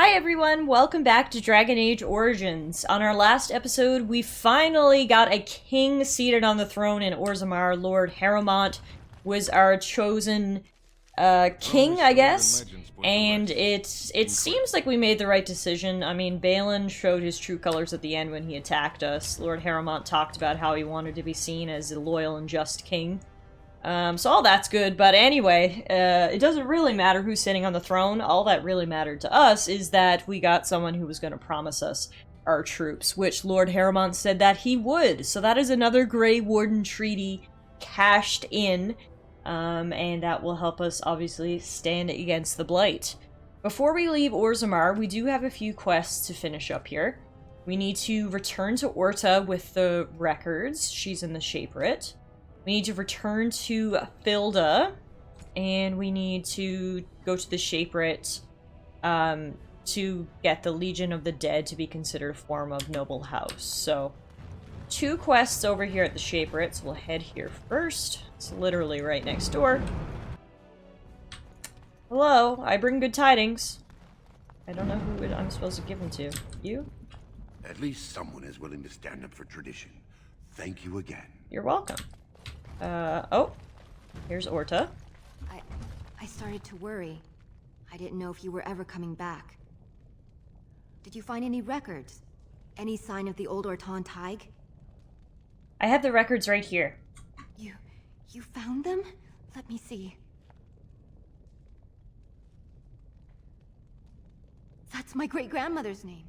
Hi everyone, welcome back to Dragon Age Origins. On our last episode, we finally got a king seated on the throne in Orzammar. Lord Harrowmont was our chosen king, I guess. And it seems like we made the right decision. I mean, Balin showed his true colors at the end when he attacked us. Lord Harrowmont talked about how he wanted to be seen as a loyal and just king. So all that's good, but anyway, it doesn't really matter who's sitting on the throne. All that really mattered to us is that we got someone who was going to promise us our troops, which Lord Harrowmont said that he would. So that is another Grey Warden treaty cashed in, and that will help us, obviously, stand against the Blight. Before we leave Orzammar, we do have a few quests to finish up here. We need to return to Orta with the records. She's in the Shaperate. We need to return to Philda, and we need to go to the Shaperate to get the Legion of the Dead to be considered a form of noble house. So, 2 quests over here at the Shaperate, so we'll head here first. It's literally right next door. Hello, I bring good tidings. I don't know who I'm supposed to give them to. You? At least someone is willing to stand up for tradition. Thank you again. You're welcome. Oh. Here's Orta. I started to worry. I didn't know if you were ever coming back. Did you find any records? Any sign of the old Ortan Tig? I have the records right here. You found them? Let me see. That's my great-grandmother's name.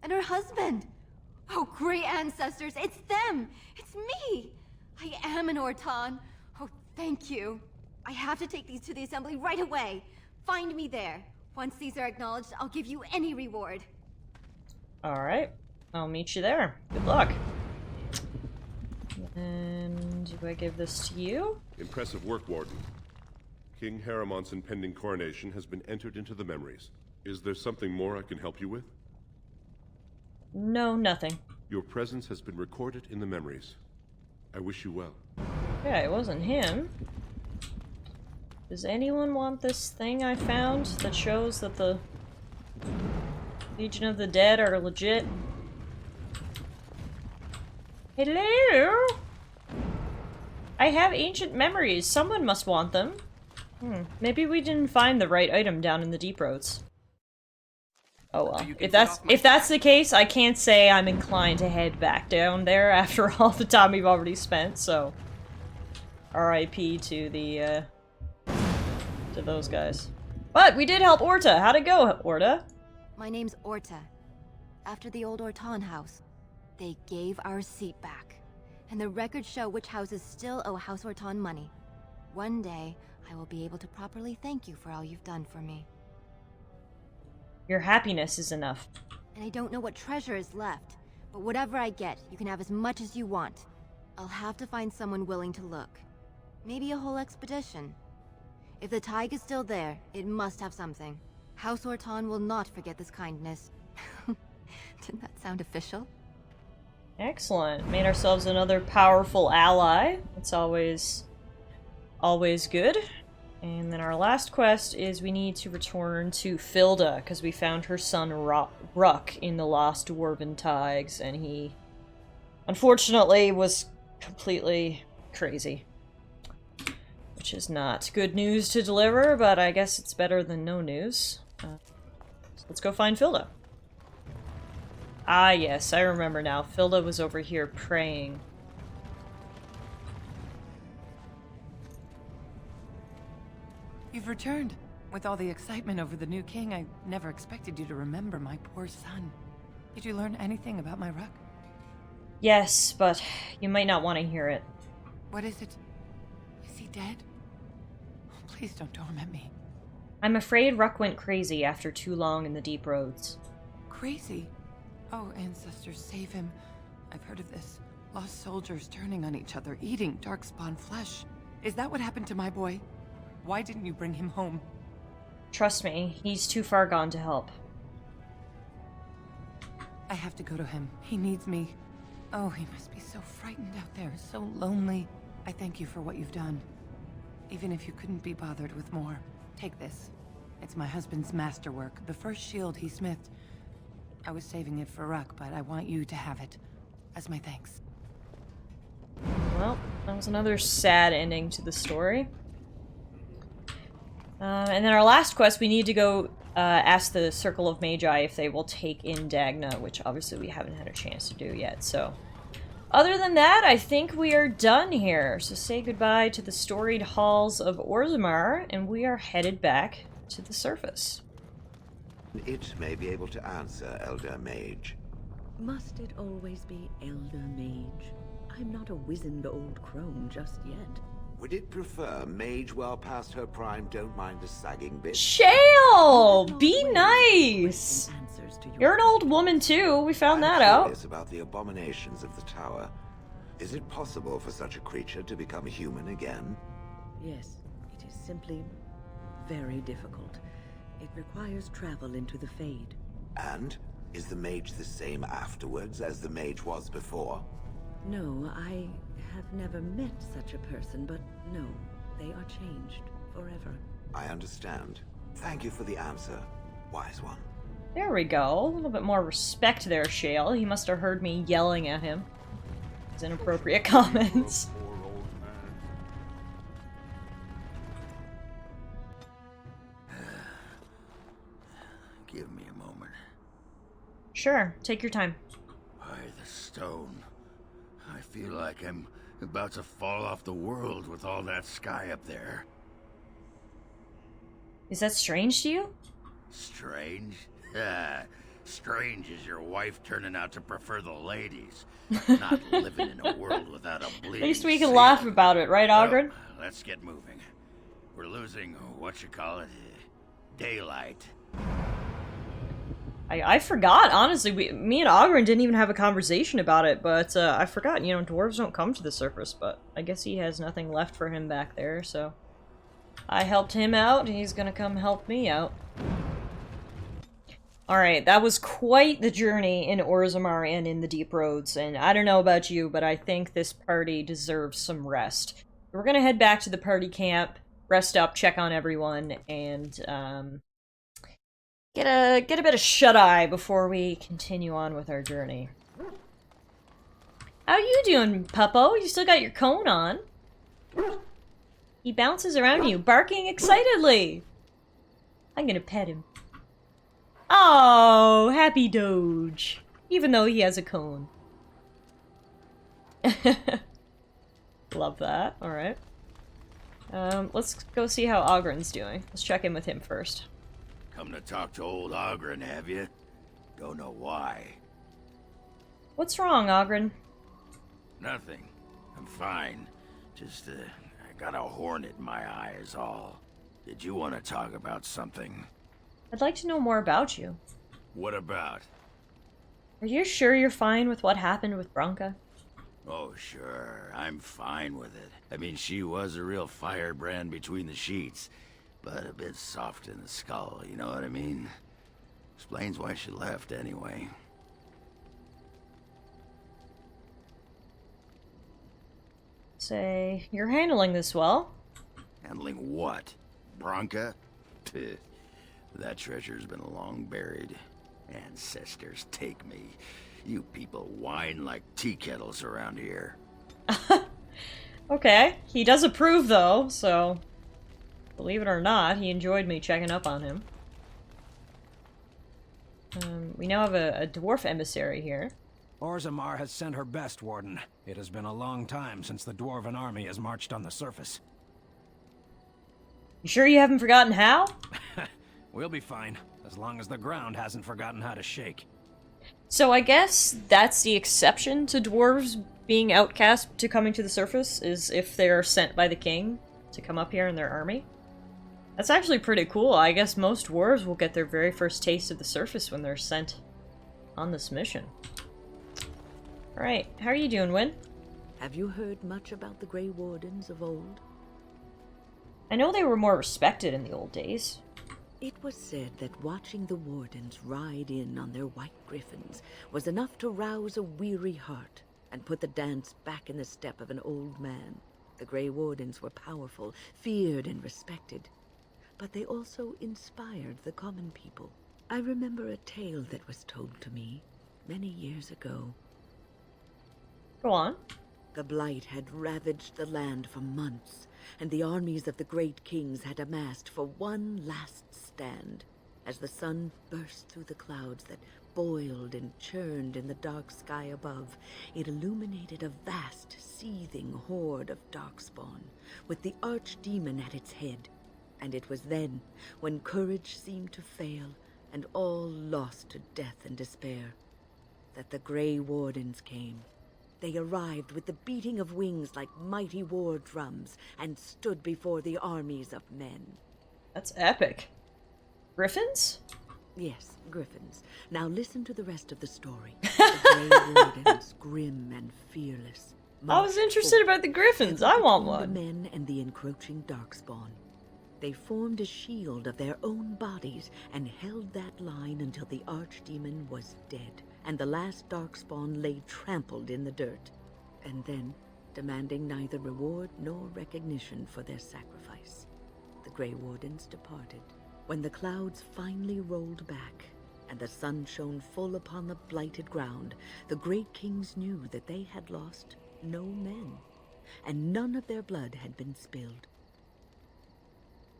And her husband. Oh, great ancestors, it's them! It's me! I am an Ortan. Oh, thank you. I have to take these to the assembly right away. Find me there. Once these are acknowledged, I'll give you any reward. Alright. I'll meet you there. Good luck. And do I give this to you? Impressive work, Warden. King Harrowmont's impending coronation has been entered into the memories. Is there something more I can help you with? No, nothing. Your presence has been recorded in the memories. I wish you well. Yeah, it wasn't him. Does anyone want this thing I found that shows that the Legion of the Dead are legit? Hello? I have ancient memories. Someone must want them. Maybe we didn't find the right item down in the deep roads. Oh well. If that's the case, I can't say I'm inclined to head back down there after all the time we've already spent, so RIP to the to those guys. But we did help Orta. How'd it go, Orta? My name's Orta. After the old Ortan house, they gave our seat back. And the records show which houses still owe House Ortan money. One day, I will be able to properly thank you for all you've done for me. Your happiness is enough. And I don't know what treasure is left, but whatever I get, you can have as much as you want. I'll have to find someone willing to look. Maybe a whole expedition. If the Tig is still there, it must have something. House Ortan will not forget this kindness. Didn't that sound official? Excellent. Made ourselves another powerful ally. It's always good. And then our last quest is we need to return to Philda, because we found her son Ruck in the Lost Dwarven Tigs, and he, unfortunately, was completely crazy. Which is not good news to deliver, but I guess it's better than no news. So let's go find Philda. Ah yes, I remember now. Philda was over here praying. You've returned. With all the excitement over the new king, I never expected you to remember my poor son. Did you learn anything about my Ruck? Yes, but you might not want to hear it. What is it? Is he dead? Oh, please don't torment me. I'm afraid Ruck went crazy after too long in the deep roads. Crazy? Oh, ancestors, save him. I've heard of this. Lost soldiers turning on each other, eating darkspawn flesh. Is that what happened to my boy? Why didn't you bring him home? Trust me, he's too far gone to help. I have to go to him. He needs me. Oh, he must be so frightened out there, so lonely. I thank you for what you've done. Even if you couldn't be bothered with more, take this. It's my husband's masterwork, the first shield he smithed. I was saving it for Ruck, but I want you to have it as my thanks. Well, that was another sad ending to the story. And then our last quest, we need to go ask the Circle of Magi if they will take in Dagna, which obviously we haven't had a chance to do yet, so... Other than that, I think we are done here. So say goodbye to the storied halls of Orzammar, and we are headed back to the surface. It may be able to answer, Elder Mage. Must it always be Elder Mage? I'm not a wizened old crone just yet. Would it prefer mage well past her prime, don't mind the sagging bit? Shale! Be nice! Answers to your You're an old woman too, we found that I'm out. curious about the abominations of the tower. Is it possible for such a creature to become a human again? Yes, it is simply very difficult. It requires travel into the Fade. And? Is the mage the same afterwards as the mage was before? No, I have never met such a person, but no, they are changed forever. I understand. Thank you for the answer, wise one. There we go. A little bit more respect there, Shale. He must have heard me yelling at him. His inappropriate comments. Give me a moment. Sure, take your time. By the stone. I feel like I'm about to fall off the world with all that sky up there. Is that strange to you? Strange? Strange is your wife turning out to prefer the ladies. Not living in a world without a bleeding At least we can seal. laugh about it, right, Ogren? Well, let's get moving. We're losing, what you call it, daylight. I forgot, honestly. Me and Ogren didn't even have a conversation about it, but I forgot, you know, dwarves don't come to the surface, but I guess he has nothing left for him back there, so... I helped him out, he's gonna come help me out. Alright, that was quite the journey in Orzammar and in the Deep Roads, and I don't know about you, but I think this party deserves some rest. We're gonna head back to the party camp, rest up, check on everyone, and, get a bit of shut-eye before we continue on with our journey. How you doing, Puppo? You still got your cone on. He bounces around you, barking excitedly. I'm gonna pet him. Oh, happy Doge. Even though he has a cone. Love that. Alright. Let's go see how Ogren's doing. Let's check in with him first. Come to talk to old Ogren, have you? Don't know why. What's wrong, Ogren? Nothing. I'm fine. Just, I got a hornet in my eye is all. Did you want to talk about something? I'd like to know more about you. What about? Are you sure you're fine with what happened with Branka? Oh, sure. I'm fine with it. I mean, she was a real firebrand between the sheets. But a bit soft in the skull, you know what I mean? Explains why she left, anyway. Say, you're handling this well. Handling what? Branka? That treasure's been long buried. Ancestors take me. You people whine like tea kettles around here. Okay, he does approve though, so... Believe it or not, he enjoyed me checking up on him. We now have a dwarf emissary here. Orzammar has sent her best, Warden. It has been a long time since the dwarven army has marched on the surface. You sure you haven't forgotten how? We'll be fine, as long as the ground hasn't forgotten how to shake. So I guess that's the exception to dwarves being outcast to coming to the surface, is if they're sent by the king to come up here in their army. That's actually pretty cool. I guess most dwarves will get their very first taste of the surface when they're sent on this mission. Alright, how are you doing, Wynn? Have you heard much about the Grey Wardens of old? I know they were more respected in the old days. It was said that watching the Wardens ride in on their white griffins was enough to rouse a weary heart and put the dance back in the step of an old man. The Grey Wardens were powerful, feared and respected. but they also inspired the common people. I remember a tale that was told to me many years ago. Go on. The Blight had ravaged the land for months, and the armies of the great kings had amassed for one last stand. As the sun burst through the clouds that boiled and churned in the dark sky above, it illuminated a vast, seething horde of darkspawn, with the archdemon at its head. And it was then, when courage seemed to fail, and all lost to death and despair, that the Grey Wardens came. They arrived with the beating of wings like mighty war drums, and stood before the armies of men. That's epic. Griffins? Yes, griffins. Now listen to the rest of the story. The Grey Wardens, grim and fearless. I was interested about the griffins. I want one. The men and the encroaching darkspawn. They formed a shield of their own bodies and held that line until the archdemon was dead, and the last darkspawn lay trampled in the dirt. And then, demanding neither reward nor recognition for their sacrifice, the Grey Wardens departed. When the clouds finally rolled back, and the sun shone full upon the blighted ground, the great kings knew that they had lost no men, and none of their blood had been spilled.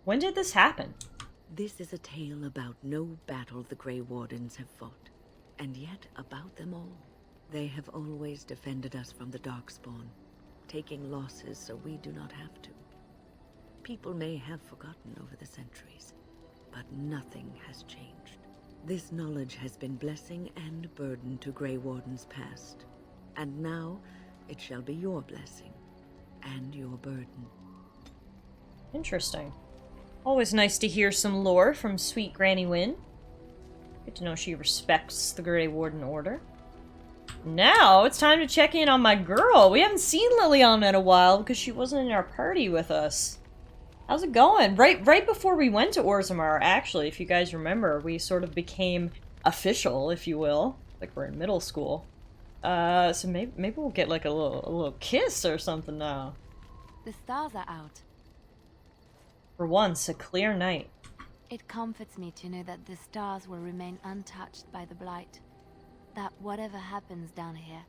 When did this happen? This is a tale about no battle the Grey Wardens have fought, and yet about them all. They have always defended us from the Darkspawn, taking losses so we do not have to. People may have forgotten over the centuries, but nothing has changed. This knowledge has been blessing and burden to Grey Wardens past, and now it shall be your blessing and your burden. Interesting. Always nice to hear some lore from sweet Granny Wynn. Good to know she respects the Grey Warden Order. Now, it's time to check in on my girl. We haven't seen Lilia in a while because she wasn't in our party with us. How's it going? Right before we went to Orzammar, actually, if you guys remember, we sort of became official, if you will. Like we're in middle school. So maybe we'll get like a little kiss or something now. The stars are out. For once, a clear night. It comforts me to know that the stars will remain untouched by the Blight. That whatever happens down here,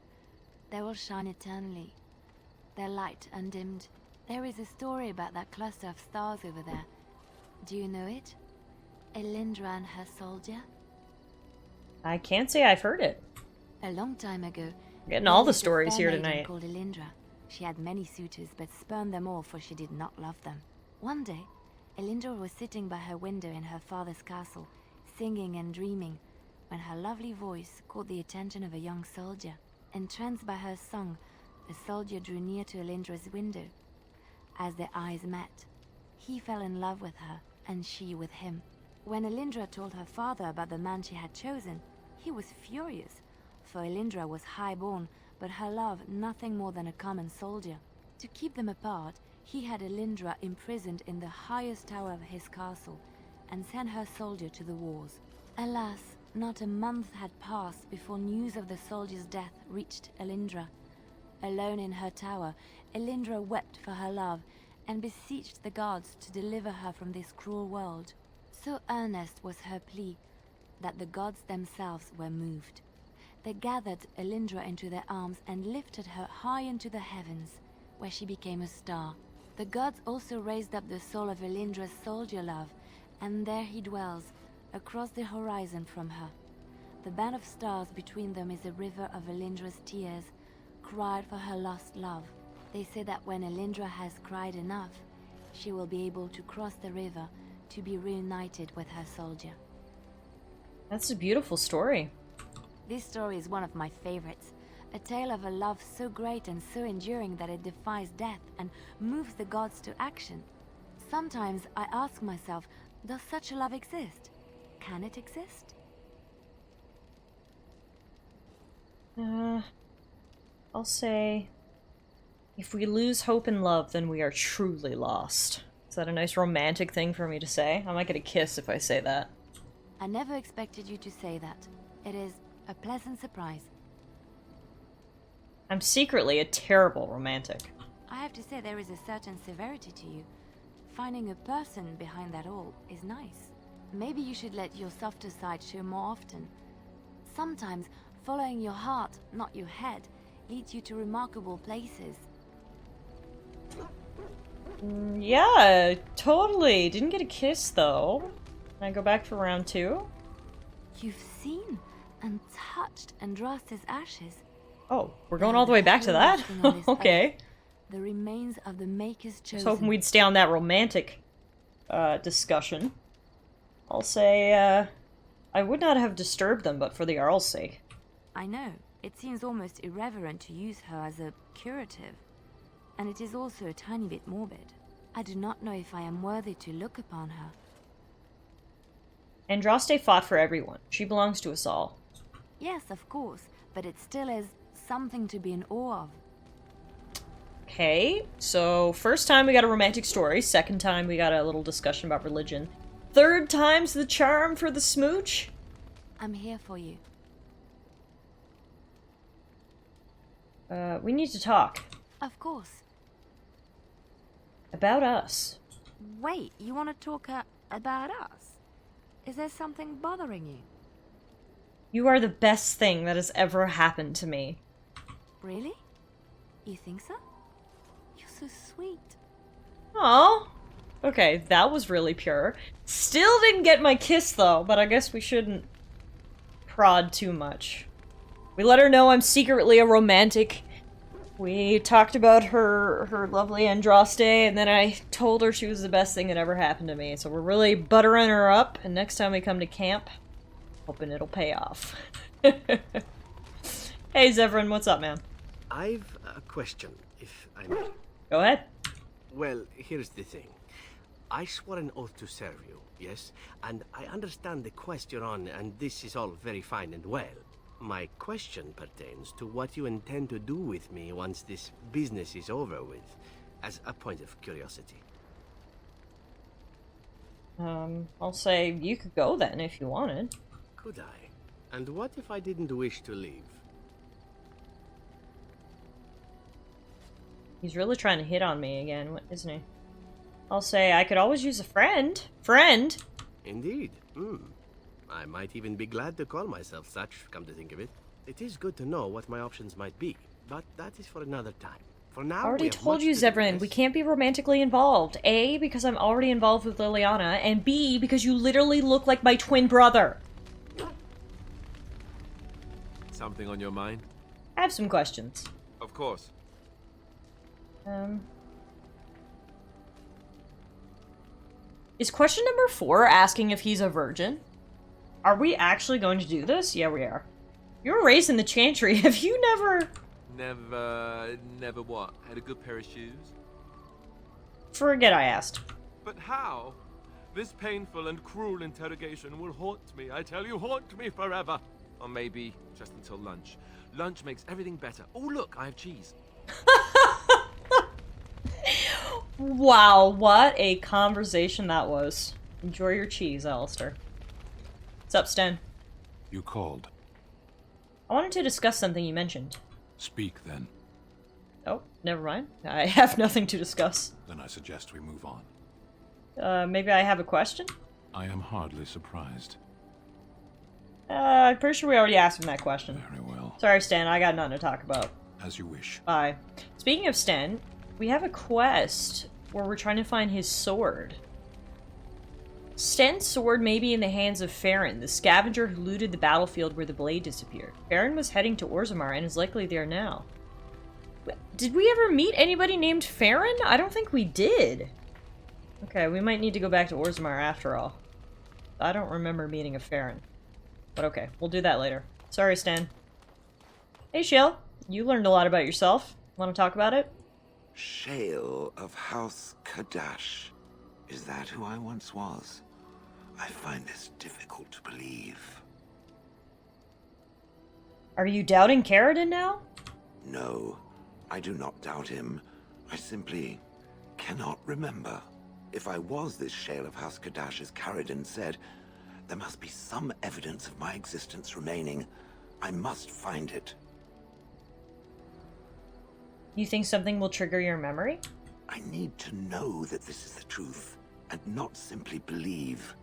they will shine eternally. Their light undimmed. There is a story about that cluster of stars over there. Do you know it? Elindra and her soldier? I can't say I've heard it. A long time ago, Getting all the there was a stories fair here maiden tonight. called Elindra. She had many suitors, but spurned them all for she did not love them. One day, Elindra was sitting by her window in her father's castle, singing and dreaming, when her lovely voice caught the attention of a young soldier. Entranced by her song, the soldier drew near to Elindra's window. As their eyes met, he fell in love with her, and she with him. When Elindra told her father about the man she had chosen, he was furious, for Elindra was high-born, but her love nothing more than a common soldier. To keep them apart, he had Elindra imprisoned in the highest tower of his castle, and sent her soldier to the wars. Alas, not a month had passed before news of the soldier's death reached Elindra. Alone in her tower, Elindra wept for her love, and beseeched the gods to deliver her from this cruel world. So earnest was her plea, that the gods themselves were moved. They gathered Elindra into their arms and lifted her high into the heavens, where she became a star. The gods also raised up the soul of Elindra's soldier love, and there he dwells, across the horizon from her. The band of stars between them is a river of Elindra's tears, cried for her lost love. They say that when Elindra has cried enough, she will be able to cross the river to be reunited with her soldier. That's a beautiful story. This story is one of my favorites. A tale of a love so great and so enduring that it defies death and moves the gods to action. Sometimes I ask myself, does such a love exist? Can it exist? I'll say, if we lose hope in love, then we are truly lost. Is that a nice romantic thing for me to say? I might get a kiss if I say that. I never expected you to say that. It is a pleasant surprise. I'm secretly a terrible romantic. I have to say there is a certain severity to you. finding a person behind that all is nice. Maybe you should let your softer side show more often. Sometimes, following your heart, not your head, leads you to remarkable places. Yeah, totally. Didn't get a kiss, though. Can I go back for round 2? You've seen and touched Andraste's ashes. Oh, we're going all the way back to that? Okay. The remains of the Maker's chosen. I was hoping we'd stay on that romantic discussion. I'll say, I would not have disturbed them, but for the Jarl's sake. I know. It seems almost irreverent to use her as a curative. And it is also a tiny bit morbid. I do not know if I am worthy to look upon her. Andraste fought for everyone. She belongs to us all. Yes, of course, but it still is something to be in awe of. Okay, so first time we got a romantic story, second time we got a little discussion about religion. Third time's the charm for the smooch? I'm here for you. We need to talk. Of course. About us. Wait, you want to talk about us? Is there something bothering you? You are the best thing that has ever happened to me. Really? You think so? You're so sweet. Oh, okay, that was really pure. Still didn't get my kiss though, but I guess we shouldn't prod too much. We let her know I'm secretly a romantic. We talked about her lovely Andraste, and then I told her she was the best thing that ever happened to me. So we're really buttering her up, and next time we come to camp, hoping it'll pay off. Hey Zevran, what's up, man? I've a question, if I may. Go ahead. Well, here's the thing. I swore an oath to serve you, yes? And I understand the quest you're on, and this is all very fine and well. My question pertains to what you intend to do with me once this business is over with, as a point of curiosity. I'll say you could go then if you wanted. Could I? And what if I didn't wish to leave? He's really trying to hit on me again, isn't he? I'll say I could always use a friend. Friend? Indeed. I might even be glad to call myself such, come to think of it. It is good to know what my options might be, but that is for another time. For now, I already told you, Zevran, we can't be romantically involved. A, because I'm already involved with Liliana, and B, because you literally look like my twin brother. Something on your mind? I have some questions. Of course. Is question number 4 asking if he's a virgin? Are we actually going to do this? Yeah, we are. You were raised in the Chantry. Have you never... Never what? Had a good pair of shoes? Forget I asked. But how? This painful and cruel interrogation will haunt me. I tell you, haunt me forever. Or maybe just until lunch. Lunch makes everything better. Oh, look, I have cheese. Wow, what a conversation that was. Enjoy your cheese, Alistair. What's up, Sten? You called. I wanted to discuss something you mentioned. Speak, then. Oh, never mind. I have nothing to discuss. Then I suggest we move on. Maybe I have a question? I am hardly surprised. I'm pretty sure we already asked him that question. Very well. Sorry, Stan, I got nothing to talk about. As you wish. Bye. Speaking of Stan, we have a quest where we're trying to find his sword. Sten's sword may be in the hands of Farron, the scavenger who looted the battlefield where the blade disappeared. Farron was heading to Orzammar and is likely there now. Did we ever meet anybody named Farron? I don't think we did. Okay, we might need to go back to Orzammar after all. I don't remember meeting a Farron. But okay, we'll do that later. Sorry, Stan. Hey, Shell. You learned a lot about yourself. Want to talk about it? Shale of House Kadash. Is that who I once was? I find this difficult to believe. Are you doubting Caradon now? No, I do not doubt him. I simply cannot remember. If I was this Shale of House Kadash, as Caradon said, there must be some evidence of my existence remaining. I must find it. You think something will trigger your memory? I need to know that this is the truth, and not simply believe.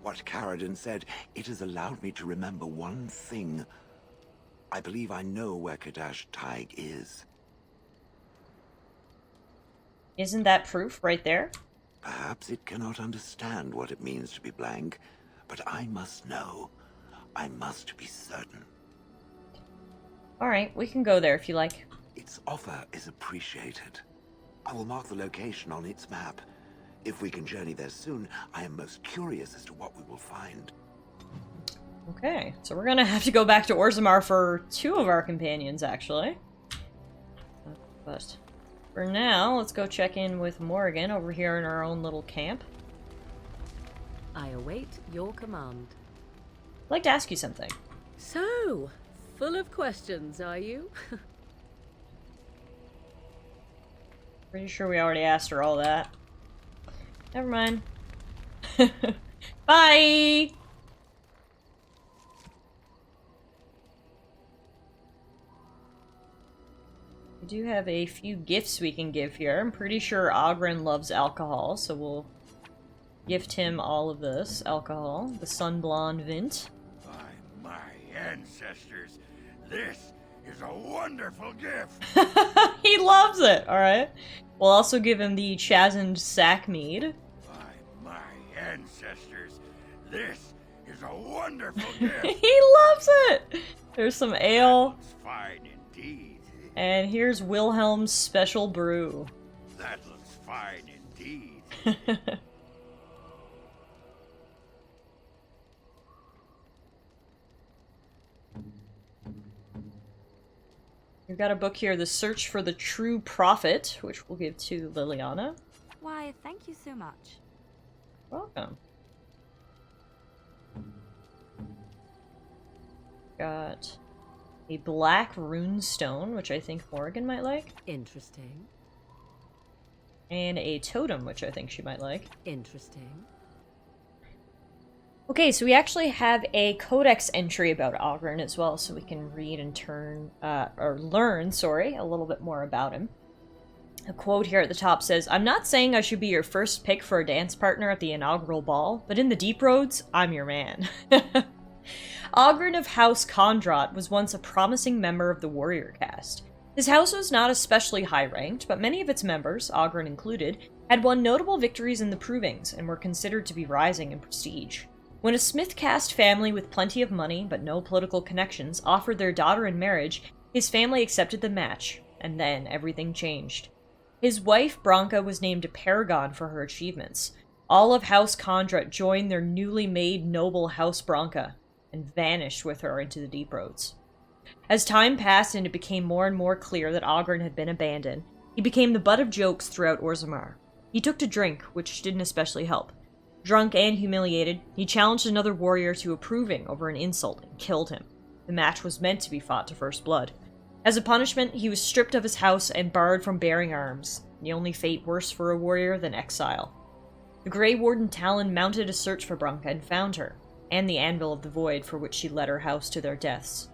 What Caradon said, it has allowed me to remember one thing. I believe I know where Kadash Taig is. Isn't that proof right there? Perhaps it cannot understand what it means to be blank, but I must know. I must be certain. Alright, we can go there if you like. Its offer is appreciated. I will mark the location on its map. If we can journey there soon, I am most curious as to what we will find. Okay, so we're gonna have to go back to Orzammar for 2 of our companions, actually. But for now, let's go check in with Morgan over here in our own little camp. I await your command. I'd like to ask you something. So, full of questions, are you? Pretty sure we already asked her all that. Never mind. Bye! We do have a few gifts we can give here. I'm pretty sure Ogren loves alcohol, so we'll gift him all of this alcohol. The Sun Blonde Vint. By my ancestors, this is a wonderful gift. He loves it, alright. We'll also give him the Chazened Sack Mead. By my ancestors, this is a wonderful gift. He loves it! There's some ale. It's fine indeed. And here's Wilhelm's special brew. That looks fine indeed. We've got a book here, The Search for the True Prophet, which we'll give to Liliana. Why, thank you so much. Welcome. Got a black rune stone, which I think Morgan might like. Interesting. And a totem, which I think she might like. Interesting. Okay, so we actually have a codex entry about Ogren as well, so we can read and learn, a little bit more about him. A quote here at the top says, "I'm not saying I should be your first pick for a dance partner at the inaugural ball, but in the Deep Roads, I'm your man." Ogren of House Kondrat was once a promising member of the warrior caste. His house was not especially high-ranked, but many of its members, Ogren included, had won notable victories in the Provings and were considered to be rising in prestige. When a Smith caste family with plenty of money but no political connections offered their daughter in marriage, his family accepted the match, and then everything changed. His wife, Branka, was named a paragon for her achievements. All of House Kondrat joined their newly made noble House Branka, and vanished with her into the Deep Roads. As time passed and it became more and more clear that Ogren had been abandoned, he became the butt of jokes throughout Orzammar. He took to drink, which didn't especially help. Drunk and humiliated, he challenged another warrior to a proving over an insult and killed him. The match was meant to be fought to first blood. As a punishment, he was stripped of his house and barred from bearing arms, the only fate worse for a warrior than exile. The Grey Warden Talon mounted a search for Branka and found her, and the Anvil of the Void for which she led her house to their deaths.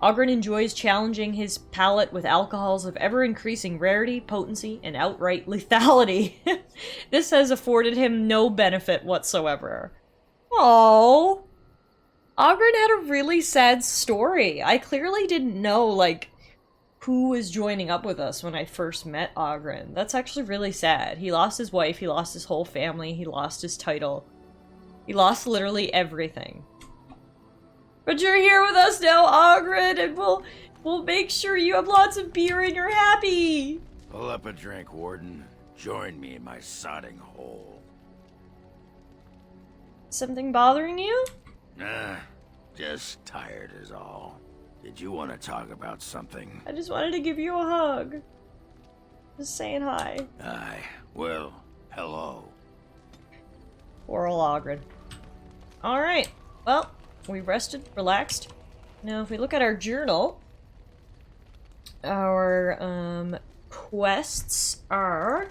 Ogren enjoys challenging his palate with alcohols of ever-increasing rarity, potency, and outright lethality. This has afforded him no benefit whatsoever. Aww. Ogren had a really sad story. I clearly didn't know, who was joining up with us when I first met Ogren. That's actually really sad. He lost his wife, he lost his whole family, he lost his title. He lost literally everything. But you're here with us now, Ogren, and we'll make sure you have lots of beer and you're happy. Pull up a drink, Warden. Join me in my sodding hole. Something bothering you? Nah, just tired is all. Did you want to talk about something? I just wanted to give you a hug. Just saying hi. Aye, well, hello. Poor ol' Ogren. Alright, well, we rested, relaxed. Now, if we look at our journal, our quests are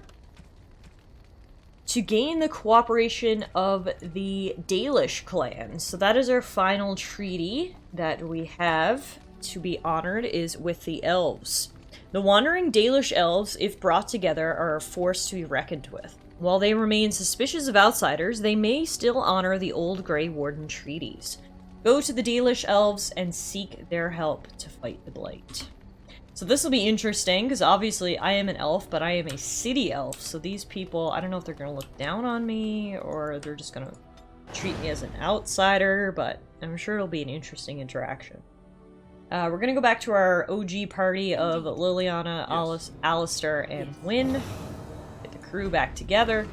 to gain the cooperation of the Dalish clan. So that is our final treaty that we have to be honored, is with the elves. The wandering Dalish elves, if brought together, are a force to be reckoned with. While they remain suspicious of outsiders, they may still honor the old Grey Warden treaties. Go to the Dalish elves and seek their help to fight the Blight. So this will be interesting, because obviously I am an elf, but I am a city elf, so these people, I don't know if they're going to look down on me, or they're just going to treat me as an outsider, but I'm sure it'll be an interesting interaction. We're going to go back to our OG party of Liliana, Alistair, and Wynne. Get the crew back together.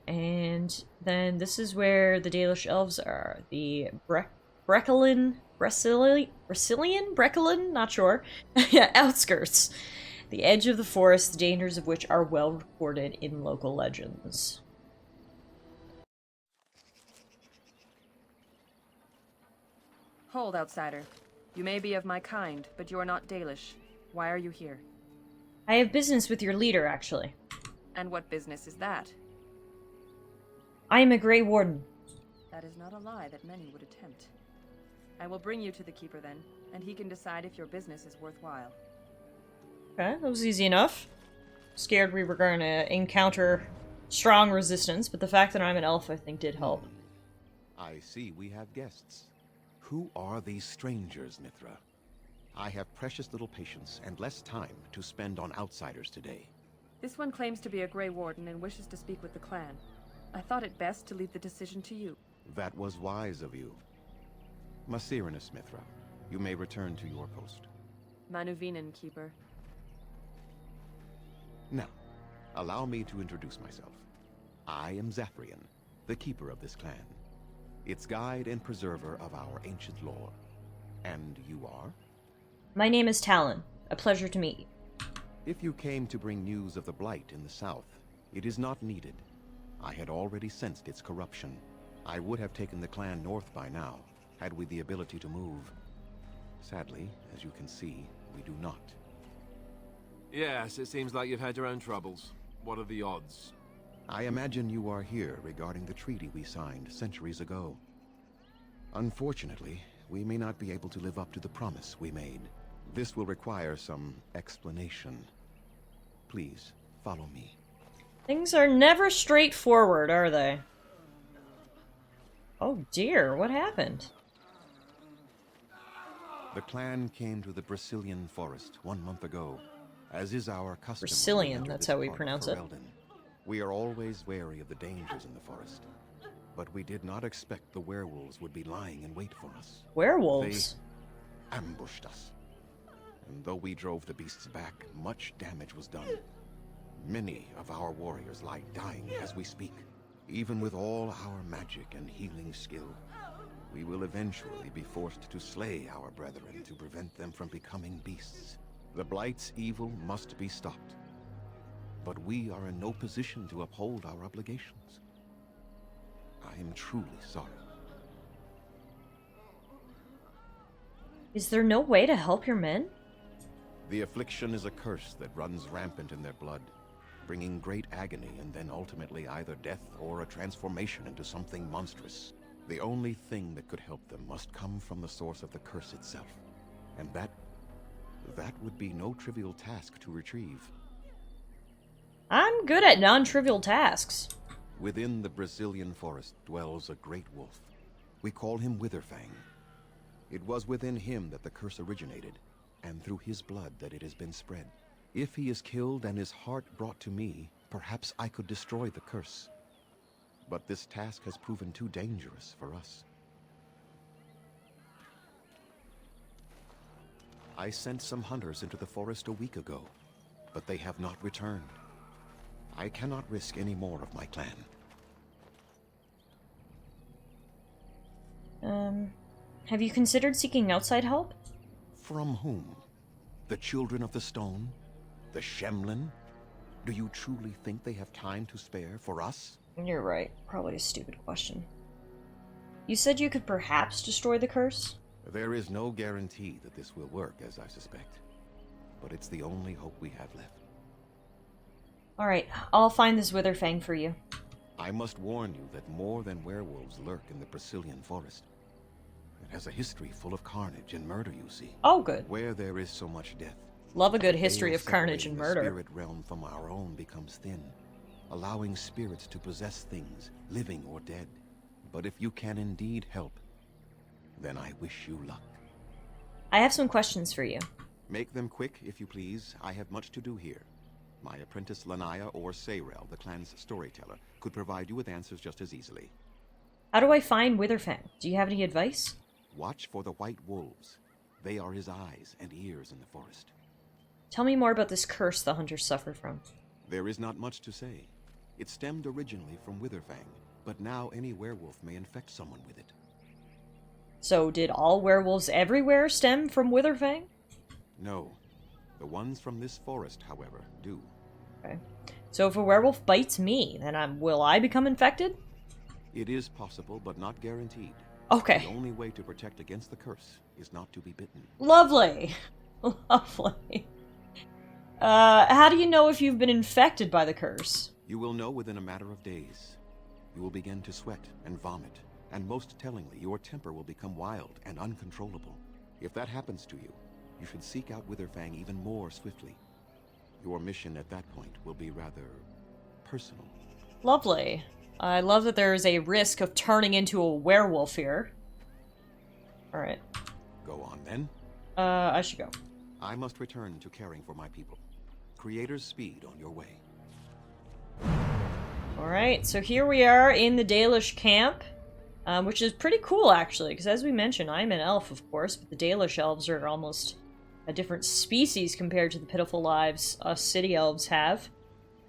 And then this is where the Dalish elves are. The Breckelin, not sure. Yeah, outskirts. The edge of the forest, the dangers of which are well recorded in local legends. Hold, outsider. You may be of my kind, but you are not Dalish. Why are you here? I have business with your leader, actually. And what business is that? I am a Grey Warden. That is not a lie that many would attempt. I will bring you to the Keeper then, and he can decide if your business is worthwhile. Okay, that was easy enough. Scared we were going to encounter strong resistance, but the fact that I'm an elf, I think, did help. I see we have guests. Who are these strangers, Mithra? I have precious little patience and less time to spend on outsiders today. This one claims to be a Grey Warden and wishes to speak with the clan. I thought it best to leave the decision to you. That was wise of you. Masirinus, Mithra, you may return to your post. Manuvinen, Keeper. Now, allow me to introduce myself. I am Zethrian, the keeper of this clan. Its guide and preserver of our ancient lore. And you are? My name is Talon. A pleasure to meet you. If you came to bring news of the Blight in the south, it is not needed. I had already sensed its corruption. I would have taken the clan north by now, had we the ability to move. Sadly, as you can see, we do not. Yes, it seems like you've had your own troubles. What are the odds? I imagine you are here regarding the treaty we signed centuries ago. Unfortunately, we may not be able to live up to the promise we made. This will require some explanation. Please, follow me. Things are never straightforward, are they? Oh dear, what happened? The clan came to the Brazilian forest 1 month ago, as is our custom. Brazilian, that's how we pronounce it. We are always wary of the dangers in the forest, but we did not expect the werewolves would be lying in wait for us. Werewolves? They ambushed us. And though we drove the beasts back, much damage was done. Many of our warriors lie dying as we speak. Even with all our magic and healing skill, we will eventually be forced to slay our brethren to prevent them from becoming beasts. The Blight's evil must be stopped. But we are in no position to uphold our obligations. I am truly sorry. Is there no way to help your men? The affliction is a curse that runs rampant in their blood, bringing great agony and then ultimately either death or a transformation into something monstrous. The only thing that could help them must come from the source of the curse itself. And that would be no trivial task to retrieve. I'm good at non-trivial tasks. Within the Brazilian forest dwells a great wolf. We call him Witherfang. It was within him that the curse originated, and through his blood that it has been spread. If he is killed and his heart brought to me, perhaps I could destroy the curse. But this task has proven too dangerous for us. I sent some hunters into the forest a week ago, but they have not returned. I cannot risk any more of my clan. Have you considered seeking outside help? From whom? The Children of the Stone? The Shemlin? Do you truly think they have time to spare for us? You're right. Probably a stupid question. You said you could perhaps destroy the curse? There is no guarantee that this will work, as I suspect. But it's the only hope we have left. Alright, I'll find this Witherfang for you. I must warn you that more than werewolves lurk in the Brazilian forest. It has a history full of carnage and murder, you see. Oh, good. Where there is so much death, Love a good The history veil of carnage separating and the murder. spirit realm from our own becomes thin, allowing spirits to possess things, living or dead. But if you can indeed help, then I wish you luck. I have some questions for you. Make them quick, if you please. I have much to do here. My apprentice Lanaya or Sayrel, the clan's storyteller, could provide you with answers just as easily. How do I find Witherfang? Do you have any advice? Watch for the white wolves. They are his eyes and ears in the forest. Tell me more about this curse the hunters suffer from. There is not much to say. It stemmed originally from Witherfang, but now any werewolf may infect someone with it. So did all werewolves everywhere stem from Witherfang? No. The ones from this forest, however, do. Okay. So if a werewolf bites me, then will I become infected? It is possible, but not guaranteed. Okay. The only way to protect against the curse is not to be bitten. Lovely. Lovely. How do you know if you've been infected by the curse? You will know within a matter of days. You will begin to sweat and vomit, and most tellingly, your temper will become wild and uncontrollable. If that happens to you, you should seek out Witherfang even more swiftly. Your mission at that point will be rather personal. Lovely. I love that there is a risk of turning into a werewolf here. Alright. Go on, then. I should go. I must return to caring for my people. Creator's speed on your way. Alright, so here we are in the Dalish camp, which is pretty cool, actually, because as we mentioned, I'm an elf, of course, but the Dalish elves are almost a different species compared to the pitiful lives us city elves have.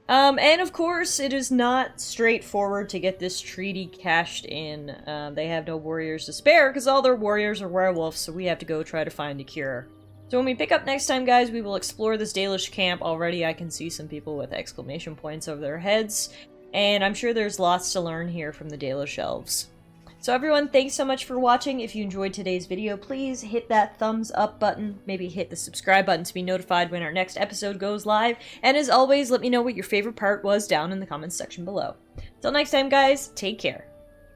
And of course, it is not straightforward to get this treaty cashed in. They have no warriors to spare, because all their warriors are werewolves, so we have to go try to find a cure. So when we pick up next time, guys, we will explore this Dalish camp. Already I can see some people with exclamation points over their heads, and I'm sure there's lots to learn here from the Dalish elves. So everyone, thanks so much for watching. If you enjoyed today's video, please hit that thumbs up button. Maybe hit the subscribe button to be notified when our next episode goes live. And as always, let me know what your favorite part was down in the comments section below. Till next time, guys, take care.